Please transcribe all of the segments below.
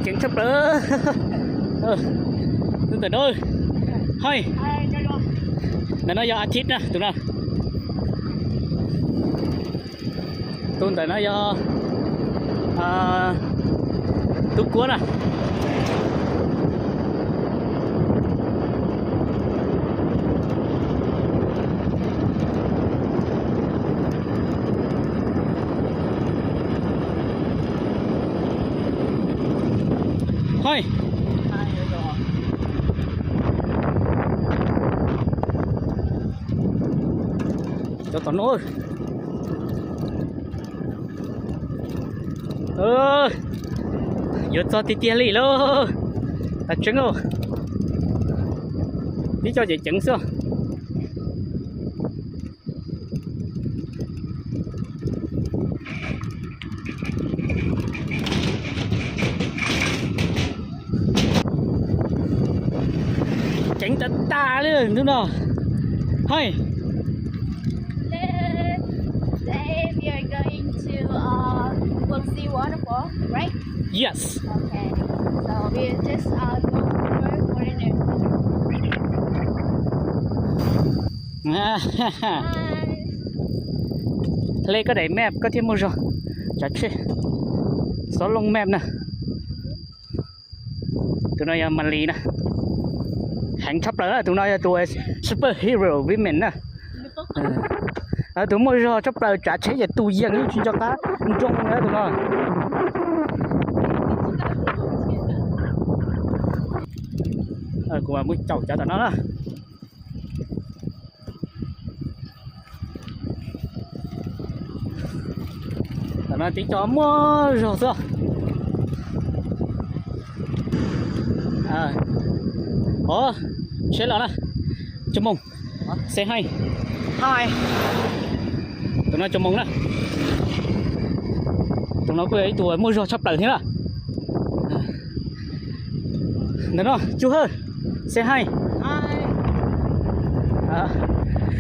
chuyện sắp nữa. Tụi nó ơi, hay là nó do acid nè tụi nó. Tụi nó do tút cuốn nè. Thôi cho tao nói giờ cho tí tiền lì lo ta trứng không đi cho chị trứng sao trứng ta luôn đúng không hay. Today we are going to Guangxi waterfall, right? Yes. Okay. So we'll just go over there. Lấy cái đẩy map có thêm một rồi. Chả chết. Số lông map nè. Tụi nó mình lì nè. Hãng sắp tới là tụi nó tụi superhero với mình nè. Tụi mới rồi sắp tới trả chế về tụi dân như cho cá trong nữa tụi nó. Cũng muốn chầu cho tụi nó đó. Tụi nó tính cho mua rồi sao? Chết là nè. Chúc mừng. Say hi. Hi. Tụi nó chúc mừng nè. Tụi nó quay tụi mua rồi sắp tới thế nào? Tụi nó chú ơi. Say hi. Hi.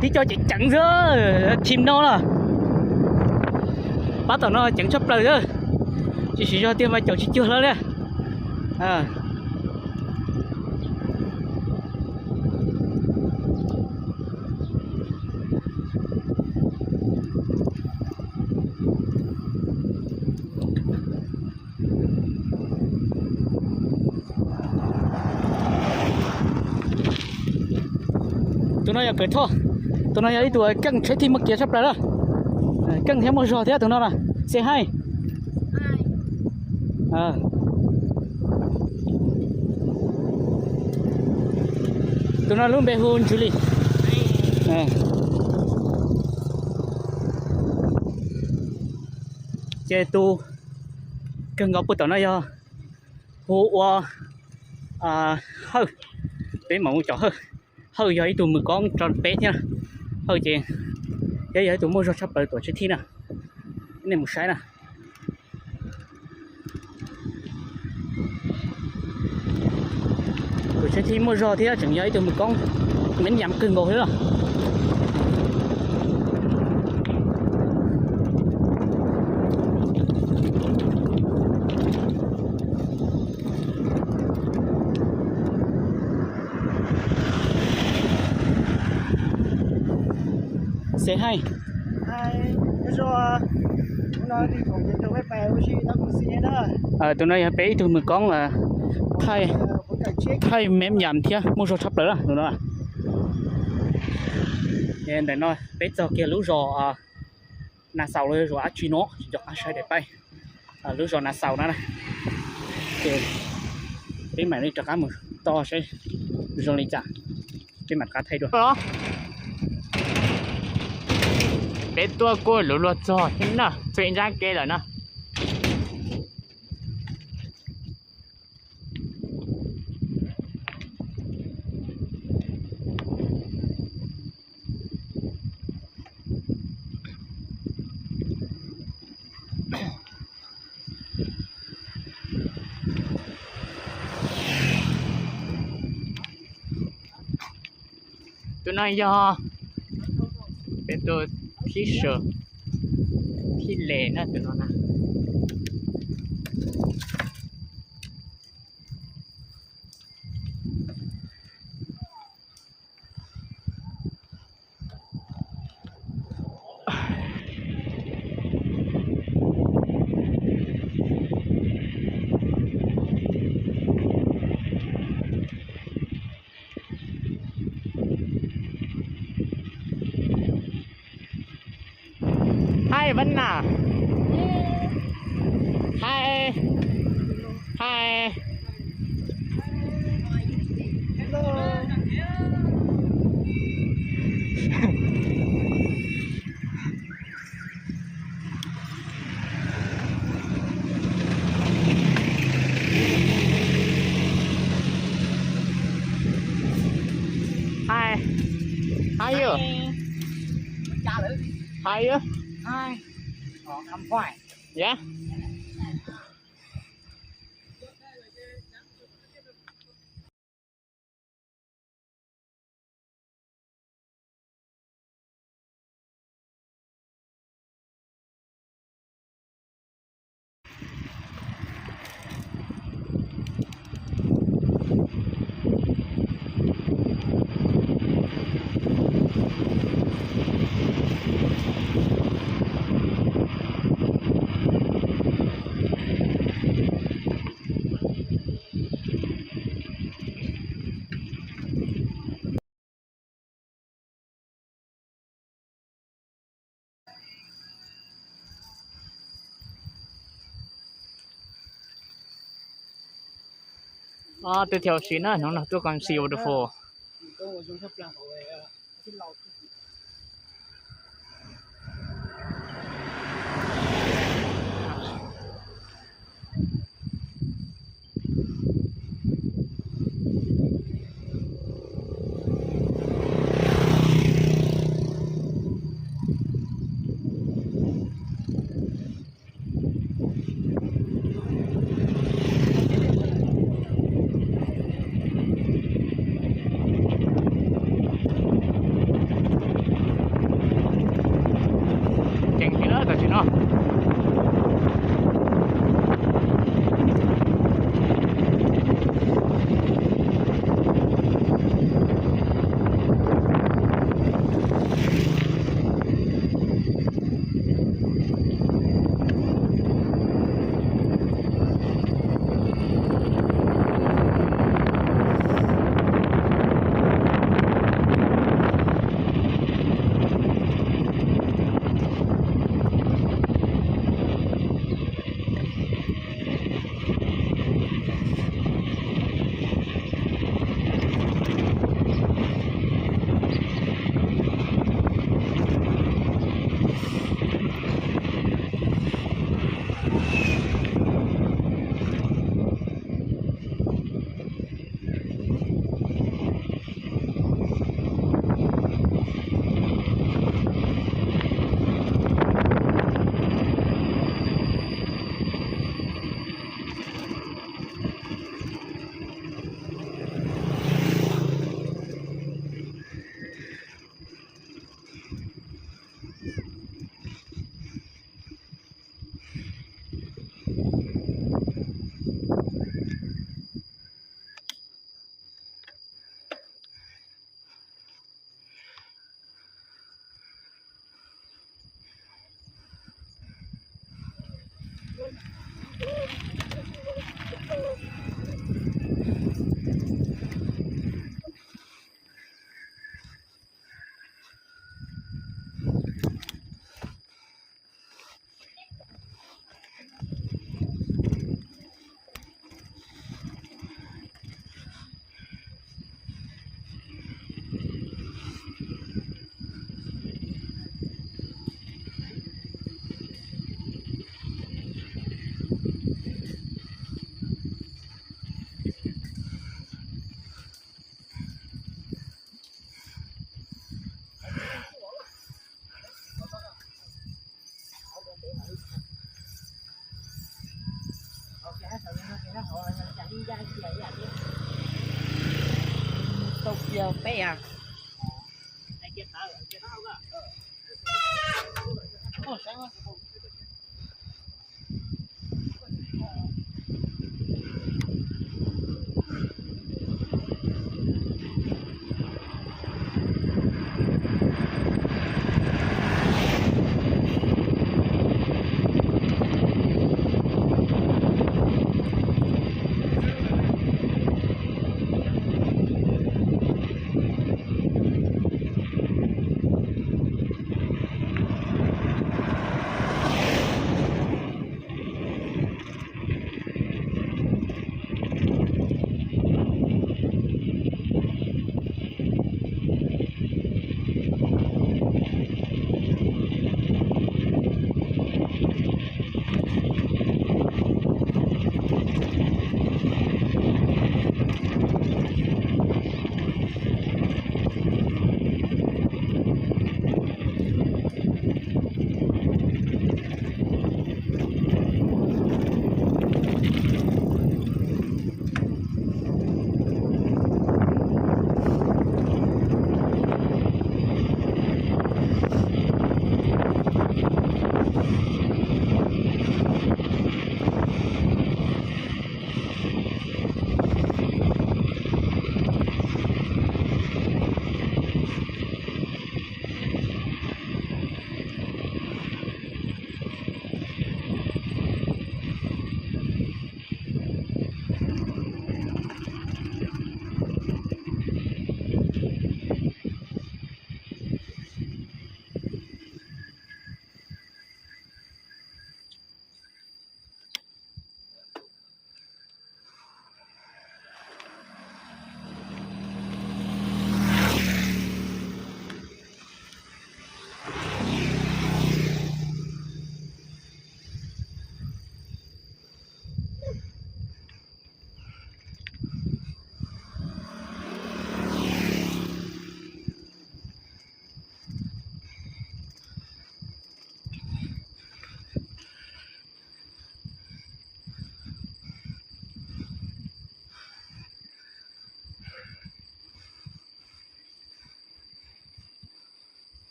Tí cho chị chẳng giữa chim nó nè. Bắt tụi nó chẳng sắp tới nữa. Chị chỉ cho tiêm vào chồng chị chưa lớn nè. Tụi nó là cười thôi. Tụi nó ấy tụi căng chế thì mất kia sắp tới đó. Căng theo một rồi thế tụi nó là say hi. Tụi nó luôn bê hôn Julie. Chơi tu căng ngọc của tụi nó do hô hơi bé mỏng chó hơi giờ tụi mình con tròn bé nha hơi chị giờ tụi mua rồi sắp tới tổ chức thi nè cái này một sai nè tổ chức thi mua rồi thì chẳng giờ tụi mình con miễn giảm cân ngồi thế rồi say hi. Hi. Rồi. Nó đi cùng với tụi bé aussi nó cũng xin đó. Tụi nó bé tụi mình con là thay mềm nhảm thia mua số sắp tới là tụi nó nên để nó bé cho kia lú rò nà sầu rồi rồi truy nó cho ăn sai để bay lú rò nà sầu đó này cái mày đi cho cá một to sẽ rồi lên chả cái mặt cá thay được đó bé tua cô lú lúa cho thế nào chuyện ra kia rồi nè tụi nó do bên tôi khí sợ khí lệ nè tụi nó nè Vân à? Hi. Hi. Hello. Hi. How are you? How are you? Hi. I'm fine. Yeah. Tôi theo xí nữa, nó là tôi còn siêu được phô. Con我用它变好诶，是老土。Chèn xí nữa, tôi xí nữa. Tục giờ bé à. Ồ, sáng quá.